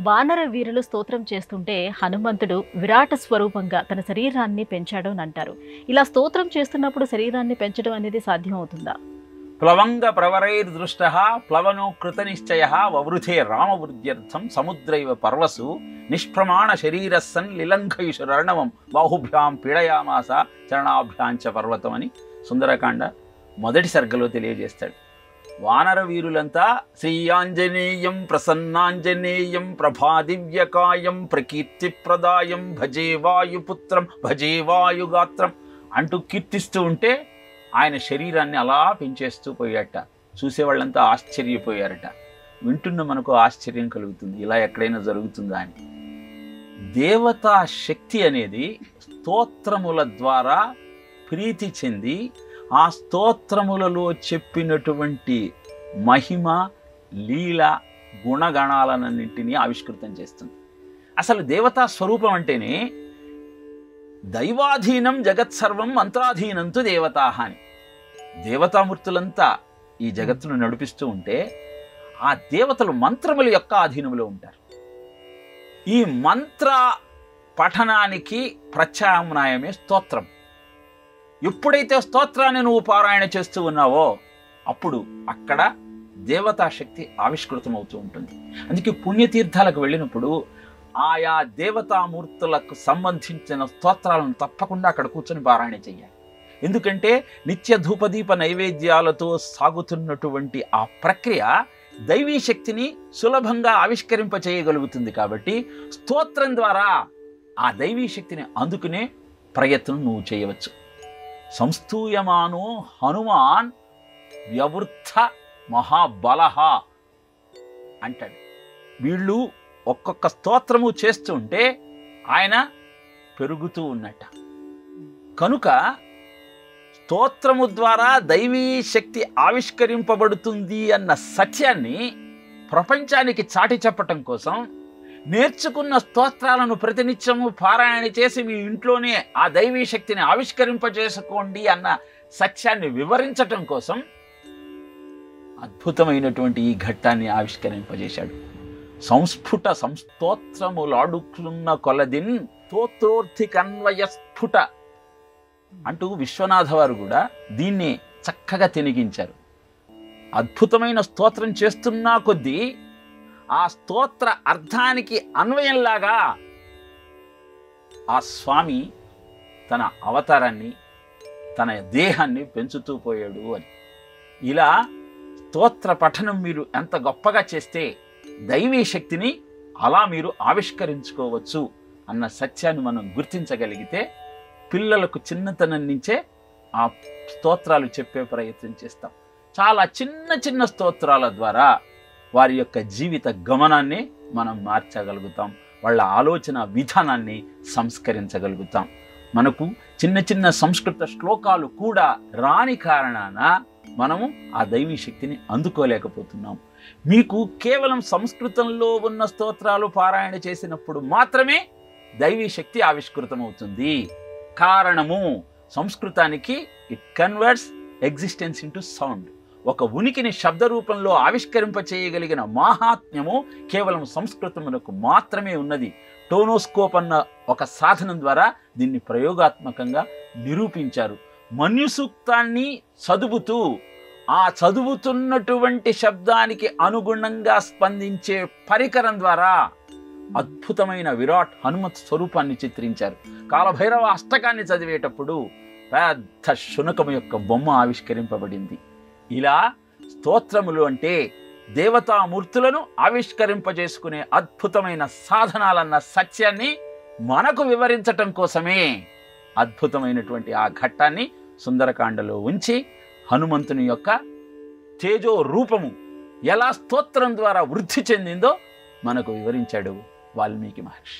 వానర వీరులు స్తోత్రం చేస్తుంటే హనుమంతుడు విరాట స్వరూపంగా తన శరీరాన్ని పెంచాడు అని అంటారు. ఇలా స్తోత్రం చేస్తున్నప్పుడు శరీరాన్ని పెంచడం అనేది సాధ్యం అవుతుందా? ప్లవంగ ప్రవరైర్దృష్ట ప్లవనో కృతనిశ్చయ వవృధే రామవృద్ధ్యర్థం సముద్రైవ పర్వసు నిష్ప్రమాణ శరీరస్సన్ లిలంఘయుషురణవం బాహుభ్యాం పీడయామాస చరణాభ్యాంచ పర్వతం అని సుందరకాండ మొదటి సర్గలో తెలియజేస్తాడు. వానర వీరులంతా శ్రీయాంజనేయం ప్రసన్నాంజనేయం ప్రభాదివ్యకాయం ప్రకీర్తిప్రదాయం భజే వాయుపుత్రం భజే వాయుగాత్రం అంటూ కీర్తిస్తూ ఉంటే ఆయన శరీరాన్ని అలా పెంచేస్తూ పోయాట. చూసేవాళ్ళంతా ఆశ్చర్యపోయారట. వింటున్న మనకు ఆశ్చర్యం కలుగుతుంది, ఇలా ఎక్కడైనా జరుగుతుందా అని. దేవతా శక్తి అనేది స్తోత్రముల ద్వారా ప్రీతి చెంది ఆ స్తోత్రములలో చెప్పినటువంటి మహిమ లీల గుణగణాలన్నింటినీ ఆవిష్కృతం చేస్తుంది. అసలు దేవతా స్వరూపం అంటేనే దైవాధీనం జగత్సర్వం మంత్రాధీనంతు దేవతా అని. దేవతామూర్తులంతా ఈ జగత్తును నడిపిస్తూ ఉంటే ఆ దేవతలు మంత్రముల యొక్క ఆధీనంలో ఉంటారు. ఈ మంత్ర పఠనానికి ప్రత్యామ్నాయమే స్తోత్రం. ఎప్పుడైతే స్తోత్రాన్ని నువ్వు పారాయణ చేస్తూ ఉన్నావో అప్పుడు అక్కడ దేవతా శక్తి ఆవిష్కృతమవుతూ ఉంటుంది. అందుకే పుణ్యతీర్థాలకు వెళ్ళినప్పుడు ఆయా దేవతామూర్తులకు సంబంధించిన స్తోత్రాలను తప్పకుండా అక్కడ కూర్చొని పారాయణ చెయ్యాలి. ఎందుకంటే నిత్య ధూపదీప నైవేద్యాలతో సాగుతున్నటువంటి ఆ ప్రక్రియ దైవీ శక్తిని సులభంగా ఆవిష్కరింప చేయగలుగుతుంది. కాబట్టి స్తోత్రం ద్వారా ఆ దైవీ శక్తిని అందుకునే ప్రయత్నం నువ్వు చేయవచ్చు. సంస్తూయమానో హనుమాన్ వ్యవృద్ధ మహాబలహ అంటాడు. వీళ్ళు ఒక్కొక్క స్తోత్రము చేస్తుంటే ఆయన పెరుగుతూ ఉన్నట్ట. కనుక స్తోత్రము ద్వారా దైవీ శక్తి ఆవిష్కరింపబడుతుంది అన్న సత్యాన్ని ప్రపంచానికి చాటి చెప్పటం కోసం నేర్చుకున్న స్తోత్రాలను ప్రతినిత్యము పారాయణ చేసి మీ ఇంట్లోనే ఆ దైవీ శక్తిని ఆవిష్కరింపజేసుకోండి అన్న సత్యాన్ని వివరించటం కోసం అద్భుతమైనటువంటి ఈ ఘట్టాన్ని ఆవిష్కరింపజేశాడు. సంస్ఫుట సంస్తోత్రములాడుకున్న కొలదిన్ స్తోత్రోర్థికన్వయ స్ఫుట అంటూ విశ్వనాథ వారు కూడా దీన్ని చక్కగా తెనిగించారు. అద్భుతమైన స్తోత్రం చేస్తున్నా కొద్దీ ఆ స్తోత్ర అర్థానికి అన్వయంలాగా ఆ స్వామి తన అవతారాన్ని తన దేహాన్ని పెంచుతూ పోయాడు అని. ఇలా స్తోత్ర పఠనం మీరు ఎంత గొప్పగా చేస్తే దైవీ శక్తిని అలా మీరు ఆవిష్కరించుకోవచ్చు అన్న సత్యాన్ని మనం గుర్తించగలిగితే పిల్లలకు చిన్నతనం నుంచే ఆ స్తోత్రాలు చెప్పే ప్రయత్నం చేస్తాం. చాలా చిన్న చిన్న స్తోత్రాల ద్వారా వారి యొక్క జీవిత గమనాన్ని మనం మార్చగలుగుతాం. వాళ్ళ ఆలోచన విధానాన్ని సంస్కరించగలుగుతాం. మనకు చిన్న చిన్న సంస్కృత శ్లోకాలు కూడా రాని కారణాన మనము ఆ దైవీ శక్తిని అందుకోలేకపోతున్నాం. మీకు కేవలం సంస్కృతంలో ఉన్న స్తోత్రాలు పారాయణ చేసినప్పుడు మాత్రమే దైవీ శక్తి ఆవిష్కృతమవుతుంది. కారణము సంస్కృతానికి it converts existence into sound. ఒక ఉనికిని శబ్ద రూపంలో ఆవిష్కరింప చేయగలిగిన మాహాత్మ్యము కేవలం సంస్కృతమునకు మాత్రమే ఉన్నది. టోనోస్కోప్ అన్న ఒక సాధనం ద్వారా దీన్ని ప్రయోగాత్మకంగా నిరూపించారు. మన్యుసూక్తాన్ని చదువుతూ ఆ చదువుతున్నటువంటి శబ్దానికి అనుగుణంగా స్పందించే పరికరం ద్వారా అద్భుతమైన విరాట్ హనుమత్ స్వరూపాన్ని చిత్రించారు. కాలభైరవ అష్టకాన్ని చదివేటప్పుడు పెద్ద శునకము యొక్క బొమ్మ ఆవిష్కరింపబడింది. ఇలా స్తోత్రములు అంటే దేవతామూర్తులను ఆవిష్కరింపజేసుకునే అద్భుతమైన సాధనాలన్న సత్యాన్ని మనకు వివరించటం కోసమే అద్భుతమైనటువంటి ఆ ఘట్టాన్ని సుందరకాండలో ఉంచి హనుమంతుని యొక్క తేజో రూపము ఎలా స్తోత్రం ద్వారా వృద్ధి చెందిందో మనకు వివరించాడు వాల్మీకి మహర్షి.